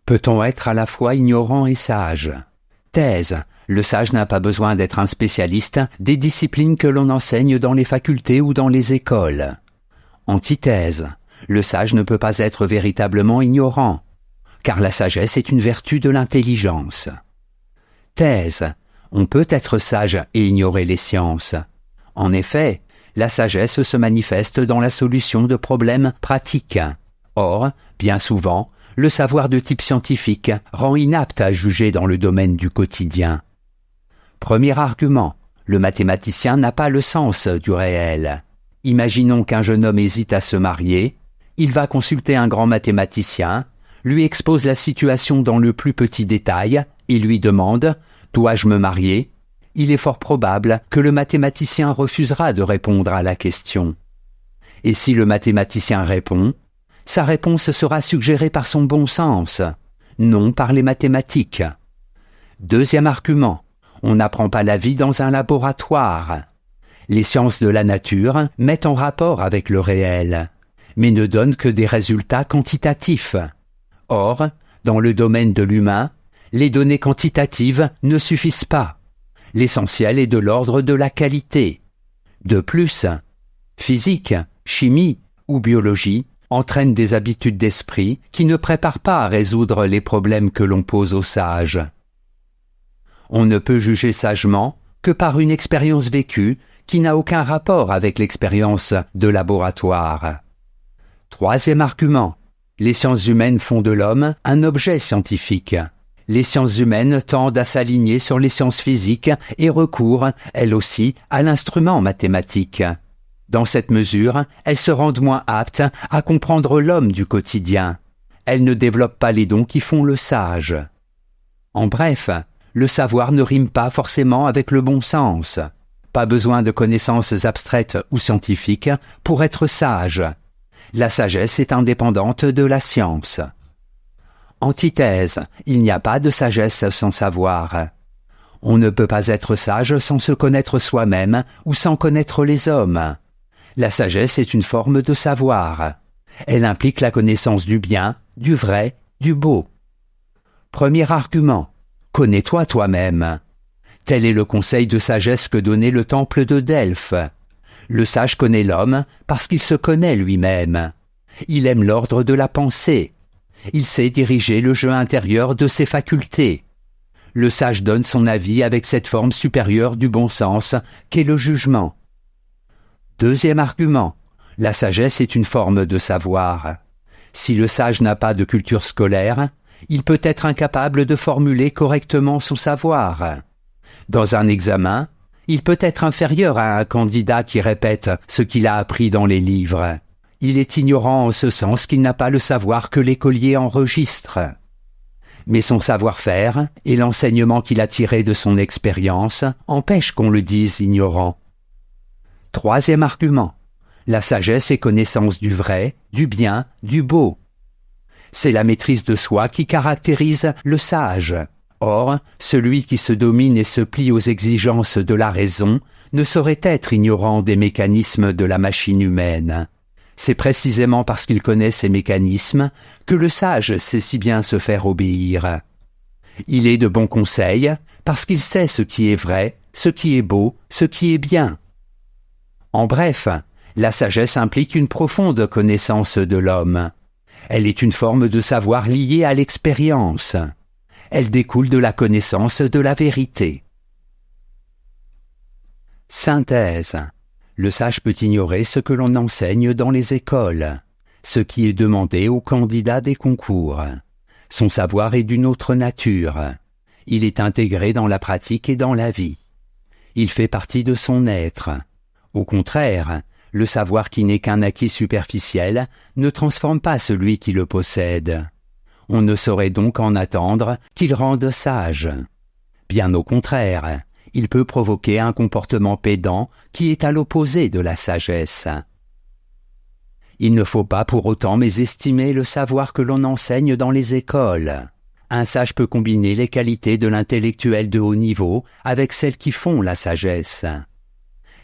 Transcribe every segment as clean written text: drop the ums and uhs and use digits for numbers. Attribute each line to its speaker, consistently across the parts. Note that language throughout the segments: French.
Speaker 1: Peut-on être à la fois ignorant et sage? Thèse. Le sage n'a pas besoin d'être un spécialiste des disciplines que l'on enseigne dans les facultés ou dans les écoles. Antithèse. Le sage ne peut pas être véritablement ignorant, car la sagesse est une vertu de l'intelligence. Thèse. On peut être sage et ignorer les sciences. En effet, la sagesse se manifeste dans la solution de problèmes pratiques. Or, bien souvent, le savoir de type scientifique rend inapte à juger dans le domaine du quotidien. Premier argument, le mathématicien n'a pas le sens du réel. Imaginons qu'un jeune homme hésite à se marier, il va consulter un grand mathématicien, lui expose la situation dans le plus petit détail et lui demande « Dois-je me marier ?» Il est fort probable que le mathématicien refusera de répondre à la question. Et si le mathématicien répond, sa réponse sera suggérée par son bon sens, non par les mathématiques. Deuxième argument, on n'apprend pas la vie dans un laboratoire. Les sciences de la nature mettent en rapport avec le réel, mais ne donnent que des résultats quantitatifs. Or, dans le domaine de l'humain, les données quantitatives ne suffisent pas. L'essentiel est de l'ordre de la qualité. De plus, physique, chimie ou biologie entraînent des habitudes d'esprit qui ne préparent pas à résoudre les problèmes que l'on pose aux sages. On ne peut juger sagement que par une expérience vécue qui n'a aucun rapport avec l'expérience de laboratoire. Troisième argument, les sciences humaines font de l'homme un objet scientifique. Les sciences humaines tendent à s'aligner sur les sciences physiques et recourent, elles aussi, à l'instrument mathématique. Dans cette mesure, elles se rendent moins aptes à comprendre l'homme du quotidien. Elles ne développent pas les dons qui font le sage. En bref, le savoir ne rime pas forcément avec le bon sens. Pas besoin de connaissances abstraites ou scientifiques pour être sage. La sagesse est indépendante de la science. Antithèse, il n'y a pas de sagesse sans savoir. On ne peut pas être sage sans se connaître soi-même ou sans connaître les hommes. La sagesse est une forme de savoir. Elle implique la connaissance du bien, du vrai, du beau. Premier argument, connais-toi toi-même. Tel est le conseil de sagesse que donnait le temple de Delphes. Le sage connaît l'homme parce qu'il se connaît lui-même. Il aime l'ordre de la pensée. Il sait diriger le jeu intérieur de ses facultés. Le sage donne son avis avec cette forme supérieure du bon sens qu'est le jugement. Deuxième argument, la sagesse est une forme de savoir. Si le sage n'a pas de culture scolaire, il peut être incapable de formuler correctement son savoir. Dans un examen, il peut être inférieur à un candidat qui répète ce qu'il a appris dans les livres. Il est ignorant en ce sens qu'il n'a pas le savoir que l'écolier enregistre. Mais son savoir-faire et l'enseignement qu'il a tiré de son expérience empêchent qu'on le dise ignorant. Troisième argument, la sagesse est connaissance du vrai, du bien, du beau. C'est la maîtrise de soi qui caractérise le sage. Or, celui qui se domine et se plie aux exigences de la raison ne saurait être ignorant des mécanismes de la machine humaine. C'est précisément parce qu'il connaît ces mécanismes que le sage sait si bien se faire obéir. Il est de bons conseils parce qu'il sait ce qui est vrai, ce qui est beau, ce qui est bien. En bref, la sagesse implique une profonde connaissance de l'homme. Elle est une forme de savoir liée à l'expérience. Elle découle de la connaissance de la vérité. Synthèse. Le sage peut ignorer ce que l'on enseigne dans les écoles, ce qui est demandé aux candidats des concours. Son savoir est d'une autre nature. Il est intégré dans la pratique et dans la vie. Il fait partie de son être. Au contraire, le savoir qui n'est qu'un acquis superficiel ne transforme pas celui qui le possède. On ne saurait donc en attendre qu'il rende sage. Bien au contraire, il peut provoquer un comportement pédant qui est à l'opposé de la sagesse. Il ne faut pas pour autant mésestimer le savoir que l'on enseigne dans les écoles. Un sage peut combiner les qualités de l'intellectuel de haut niveau avec celles qui font la sagesse.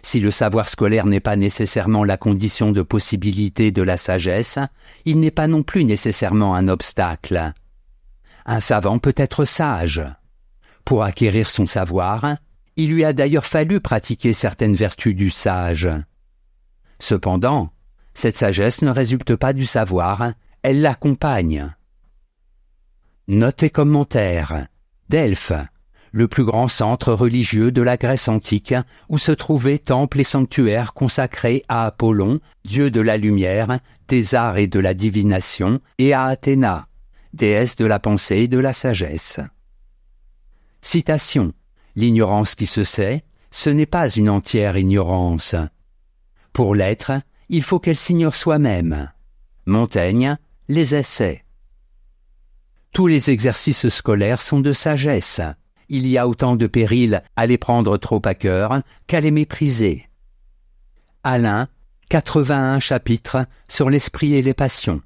Speaker 1: Si le savoir scolaire n'est pas nécessairement la condition de possibilité de la sagesse, il n'est pas non plus nécessairement un obstacle. Un savant peut être sage. Pour acquérir son savoir, il lui a d'ailleurs fallu pratiquer certaines vertus du sage. Cependant, cette sagesse ne résulte pas du savoir, elle l'accompagne. Notes et commentaires. Delphes, le plus grand centre religieux de la Grèce antique, où se trouvaient temples et sanctuaires consacrés à Apollon, dieu de la lumière, des arts et de la divination, et à Athéna, déesse de la pensée et de la sagesse. Citation. L'ignorance qui se sait, ce n'est pas une entière ignorance. Pour l'être, il faut qu'elle s'ignore soi-même. Montaigne, Les Essais. Tous les exercices scolaires sont de sagesse. Il y a autant de périls à les prendre trop à cœur qu'à les mépriser. Alain, 81 chapitres sur l'esprit et les passions.